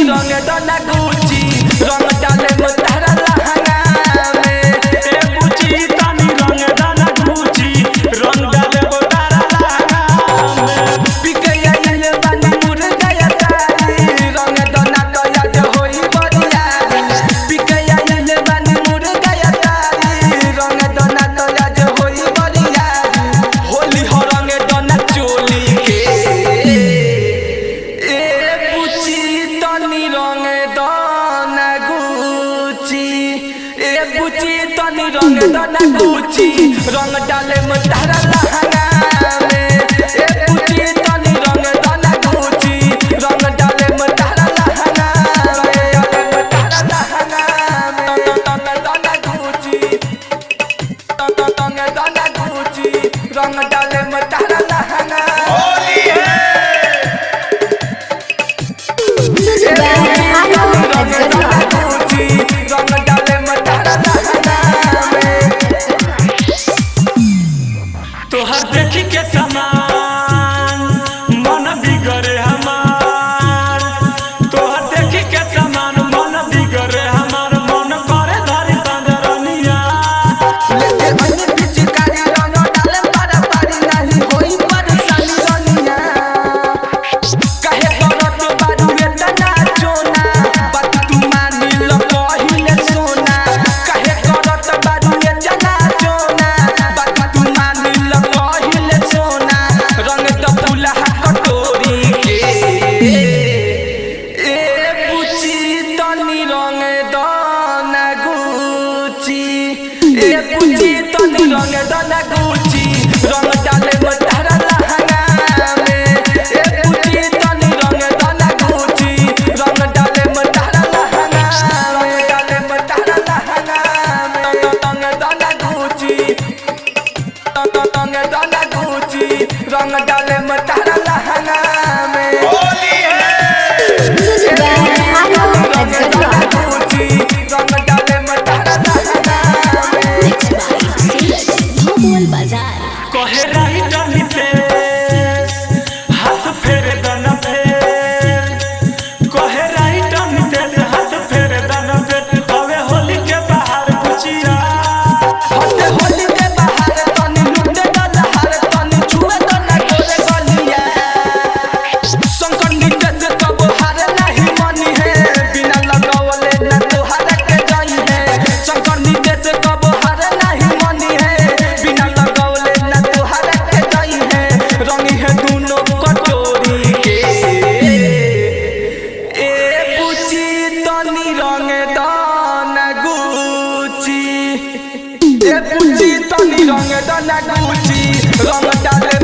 रंग डाला गुची रंग डाले तारा लहंगा में ए बुची तनी रंग डाला गुची रंग डाले तारा लहंगा में बिके आइले बानी मुर्गा या तारी रंग डाला तो याद होई बरिया बिके आइले बानी मुर्गा या तारी रंग डाला तो याद होई बरिया होली हो रंग डाला चोली के रंग दाना गुची रंग डाले तारा लहंगा में ए बुची तनी रंग दाना गुची रंग डाले तारा लहंगा में डाले तारा लहंगा में रंग दाना गुची रंग दाना गुची रंग डाले तारा लहंगा होली है रंग दाना गुची रंग डाले तारा लहंगा तोहर देखी के समान मन बिगड़े हमार तोहर देखी के समान मन बिगड़े हमार मन करे धरी बंदरनिया लेके अन्य पिचकारी रंग डाले पारा पारी नहीं होई परेशानी रनिया काहे करत बारू एतना जोना बात तू मानी ल कहिले सोना काहे करत बारू एतना जोना बात तू मानी ल कहिले सोना रंग द फुलहा कटोरी के ए बुची तनी रंग द ना गुची ए बुची तनी रंग द ना गुची रंग डाले तारा लहंगा में ए बुची तनी रंग द ना गुची रंग डाले तारा लहंगा में डाले तारा लहंगा में रंग द ना गुची रंग डाला गुची रंग डाले तारा लहंगा में होली है रंग डाला गुची रंग डाले तारा लहंगा में कहे रही डली पे हाथ फेरे दना फेर कहे रही डली पे हाथ फेरे दना फेर हवे होली के बाहर गुचिया हटे होली के रंग डाला गुची रंग डाले